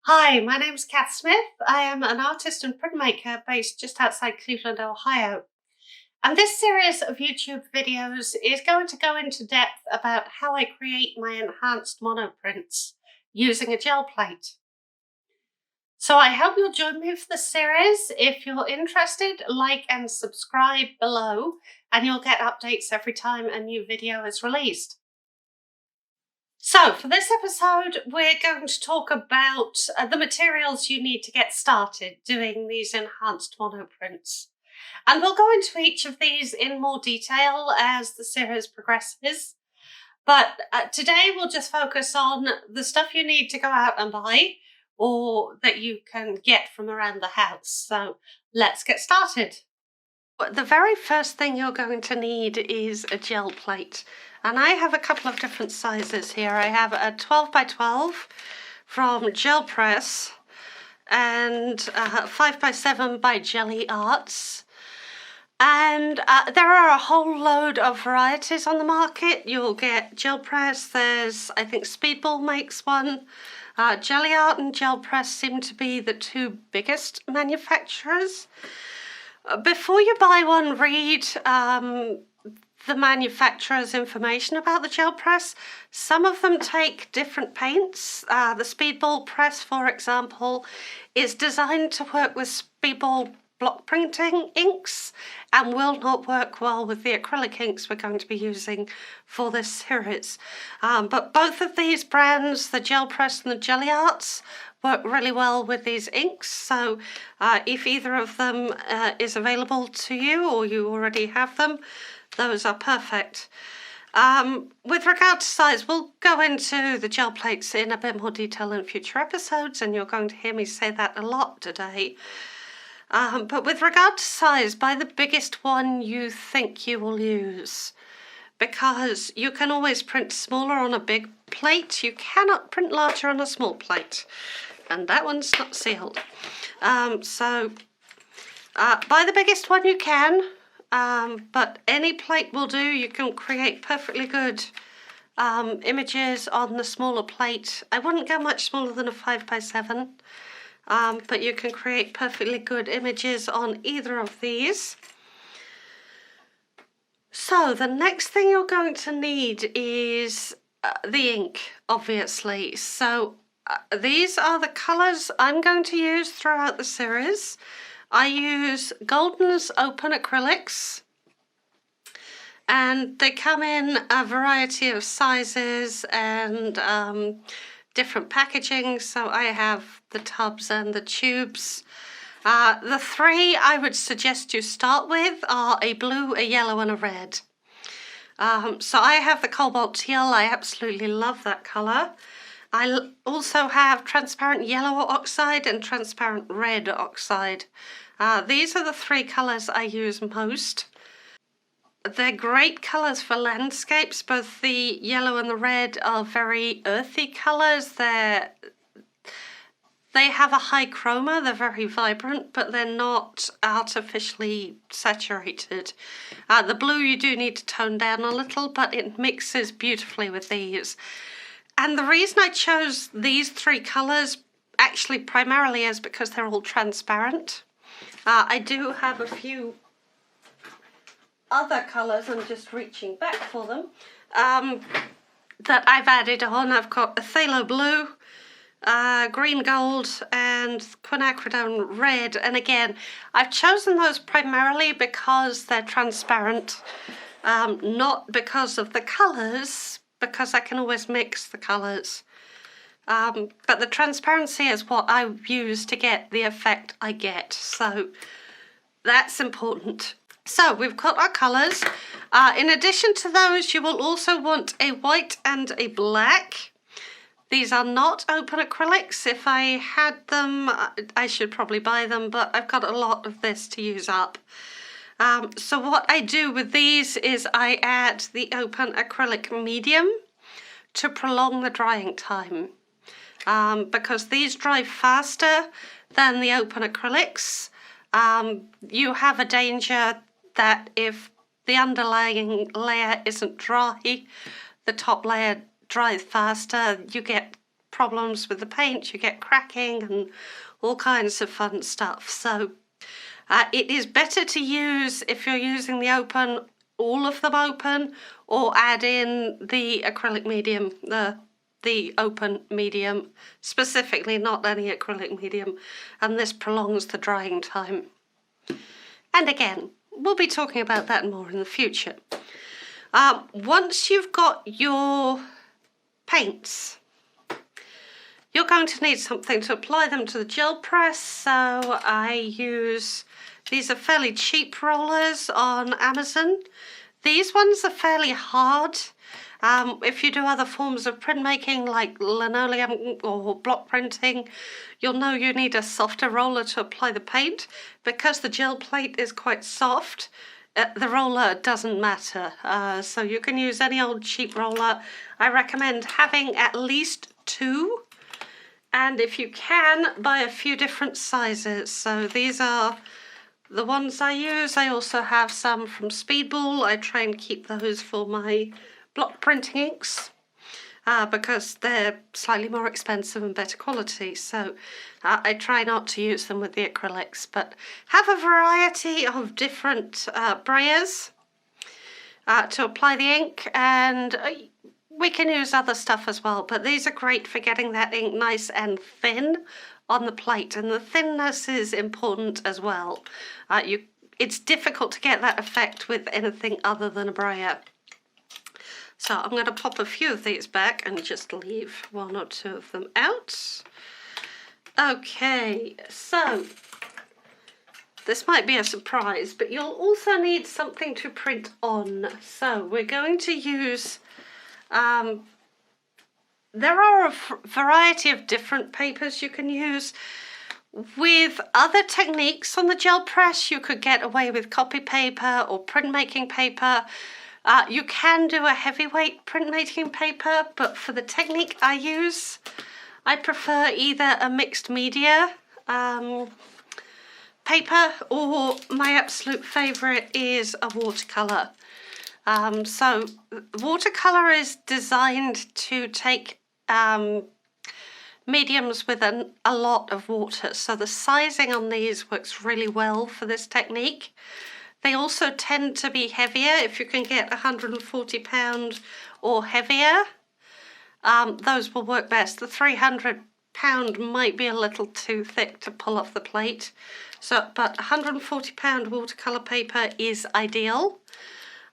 Hi, my name's Kath Smith. I am an artist and printmaker based just outside Cleveland, Ohio. And this series of YouTube videos is going to go into depth about how I create my enhanced monoprints using a gel plate. So I hope you'll join me for this series. If you're interested, like and subscribe below, and you'll get updates every time a new video is released. So for this episode, we're going to talk about the materials you need to get started doing these enhanced monoprints. And we'll go into each of these in more detail as the series progresses. But today we'll just focus on the stuff you need to go out and buy or that you can get from around the house. So let's get started. The very first thing you're going to need is a gel plate. And I have a couple of different sizes here. I have a 12 by 12 from Gel Press and 5 by 7 by Jelly Arts. And there are a whole load of varieties on the market. You'll get Gel Press, there's, I think Speedball makes one. Jelly Art and Gel Press seem to be the two biggest manufacturers. Before you buy one, read the manufacturer's information about the gel press. Some of them take different paints. The Speedball press, for example, is designed to work with Speedball block printing inks and will not work well with the acrylic inks we're going to be using for this series. But both of these brands, the Gel Press and the Jelly Arts, work really well with these inks. So if either of them is available to you or you already have them, those are perfect. With regard to size, we'll go into the gel plates in a bit more detail in future episodes, and you're going to hear me say that a lot today. But with regard to size, buy the biggest one you think you will use, because you can always print smaller on a big plate. You cannot print larger on a small plate, and that one's not sealed. So buy the biggest one you can. But any plate will do. You can create perfectly good images on the smaller plate. I wouldn't go much smaller than a 5 by 7, but you can create perfectly good images on either of these. So the next thing you're going to need is the ink, obviously. So these are the colours I'm going to use throughout the series. I use Golden's Open Acrylics, and they come in a variety of sizes and different packaging. So I have the tubs and the tubes. The three I would suggest you start with are a blue, a yellow and a red. So I have the Cobalt Teal. I absolutely love that colour. I also have transparent yellow oxide and transparent red oxide. These are the three colours I use most. They're great colours for landscapes. Both the yellow and the red are very earthy colours. They have a high chroma, they're very vibrant, but they're not artificially saturated. The blue you do need to tone down a little, but it mixes beautifully with these. And the reason I chose these three colours actually primarily is because they're all transparent. I do have a few other colours, I'm just reaching back for them, that I've added on. I've got Phthalo Blue, Green Gold and Quinacridone Red, and again I've chosen those primarily because they're transparent, not because of the colours, because I can always mix the colours. But the transparency is what I use to get the effect I get, so that's important. So we've got our colours. In addition to those, you will also want a white and a black. These are not open acrylics. If I had them, I should probably buy them, but I've got a lot of this to use up. So what I do with these is I add the open acrylic medium to prolong the drying time. Because these dry faster than the open acrylics. You have a danger that if the underlying layer isn't dry, the top layer dries faster, you get problems with the paint, you get cracking and all kinds of fun stuff. So it is better to use, if you're using the open, all of them open, or add in the acrylic medium, the open medium, specifically, not any acrylic medium, and this prolongs the drying time. And again, we'll be talking about that more in the future. Once you've got your paints, you're going to need something to apply them to the gel press, so I use, these are fairly cheap rollers on Amazon. These ones are fairly hard. If you do other forms of printmaking like linoleum or block printing, you'll know you need a softer roller to apply the paint. Because the gel plate is quite soft, the roller doesn't matter. So you can use any old cheap roller. I recommend having at least 2. And if you can, buy a few different sizes. So these are the ones I use. I also have some from Speedball. I try and keep those for my block printing inks because they're slightly more expensive and better quality. So I try not to use them with the acrylics, but have a variety of different Brayers to apply the ink, and we can use other stuff as well, but these are great for getting that ink nice and thin on the plate, and the thinness is important as well. It's difficult to get that effect with anything other than a brayer. So I'm going to pop a few of these back and just leave 1 or 2 of them out. Okay, so this might be a surprise, but you'll also need something to print on. So we're going to use, there are a variety of different papers you can use. With other techniques on the gel press, you could get away with copy paper or printmaking paper. You can do a heavyweight printmaking paper, but for the technique I use, I prefer either a mixed media paper, or my absolute favourite is a watercolour. So watercolour is designed to take mediums with a lot of water, so the sizing on these works really well for this technique. They also tend to be heavier. If you can get 140 pound or heavier, those will work best. The 300 pound might be a little too thick to pull off the plate, so but 140 pound watercolour paper is ideal.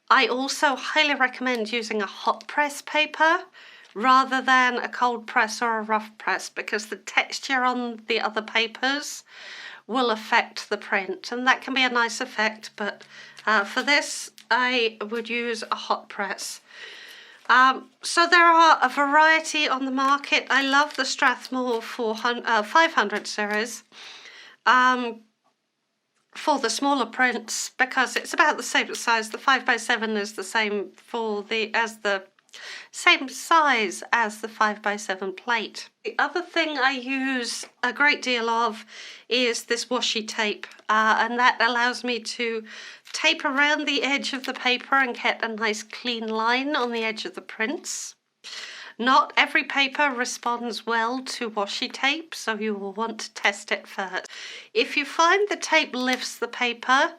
I also highly recommend using a hot press paper rather than a cold press or a rough press, because the texture on the other papers will affect the print, and that can be a nice effect, but for this I would use a hot press. So there are a variety on the market. I love the Strathmore 500 series for the smaller prints, because it's about the same size. The 5x7 is the same same size as the 5x7 plate. The other thing I use a great deal of is this washi tape, and that allows me to tape around the edge of the paper and get a nice clean line on the edge of the prints. Not every paper responds well to washi tape, so you will want to test it first. If you find the tape lifts the paper,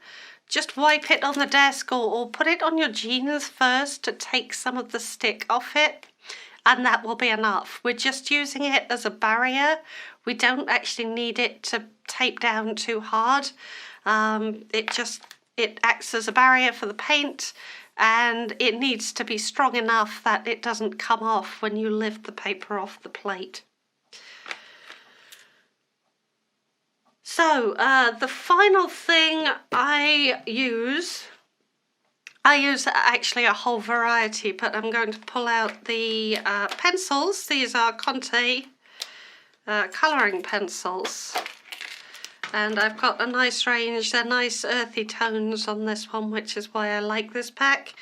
just wipe it on the desk or put it on your jeans first to take some of the stick off it, and that will be enough. We're just using it as a barrier. We don't actually need it to tape down too hard. It acts as a barrier for the paint, and it needs to be strong enough that it doesn't come off when you lift the paper off the plate. So the final thing I use actually a whole variety, but I'm going to pull out the pencils. These are Conte colouring pencils, and I've got a nice range. They're nice earthy tones on this one, which is why I like this pack.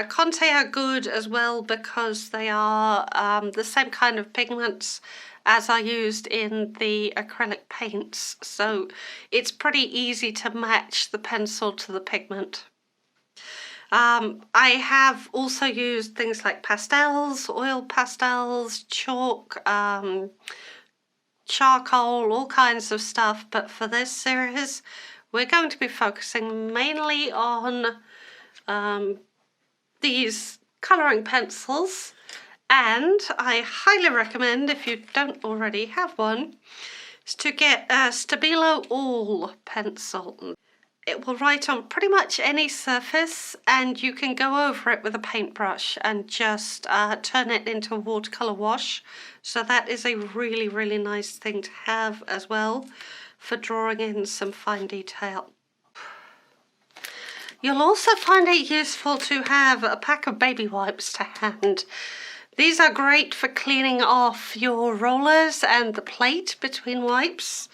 Conte are good as well because they are the same kind of pigments as I used in the acrylic paints, so it's pretty easy to match the pencil to the pigment. I have also used things like pastels, oil pastels, chalk, charcoal, all kinds of stuff, but for this series we're going to be focusing mainly on these colouring pencils, and I highly recommend, if you don't already have one, is to get a Stabilo All pencil. It will write on pretty much any surface, and you can go over it with a paintbrush and just turn it into a watercolour wash. So that is a really, really nice thing to have as well for drawing in some fine detail. You'll also find it useful to have a pack of baby wipes to hand. These are great for cleaning off your rollers and the plate between wipes,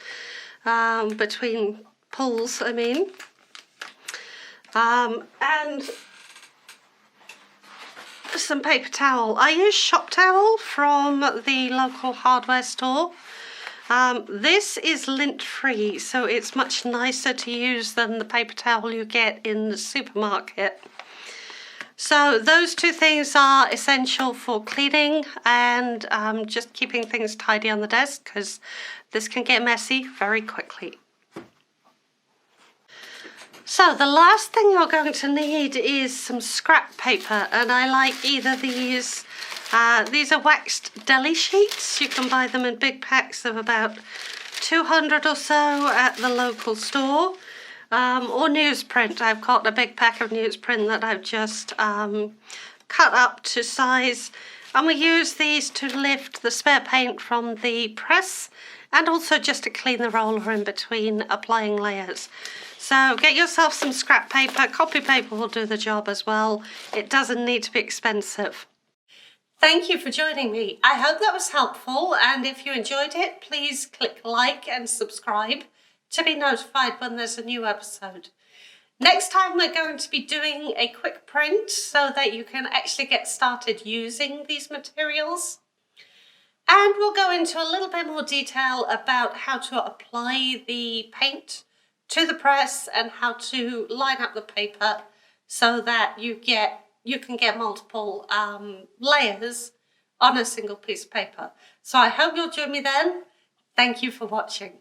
between pulls, I mean. And some paper towel. I use shop towel from the local hardware store. This is lint free, so it's much nicer to use than the paper towel you get in the supermarket. So those two things are essential for cleaning and just keeping things tidy on the desk, because this can get messy very quickly. So the last thing you're going to need is some scrap paper, and I like either these are waxed deli sheets. You can buy them in big packs of about 200 or so at the local store, or newsprint. I've got a big pack of newsprint that I've just cut up to size, and we use these to lift the spare paint from the press and also just to clean the roller in between applying layers. So get yourself some scrap paper. Copy paper will do the job as well. It doesn't need to be expensive. Thank you for joining me. I hope that was helpful, and if you enjoyed it, please click like and subscribe to be notified when there's a new episode. Next time we're going to be doing a quick print so that you can actually get started using these materials. And we'll go into a little bit more detail about how to apply the paint to the press and how to line up the paper so that you can get multiple layers on a single piece of paper. So I hope you'll join me then. Thank you for watching.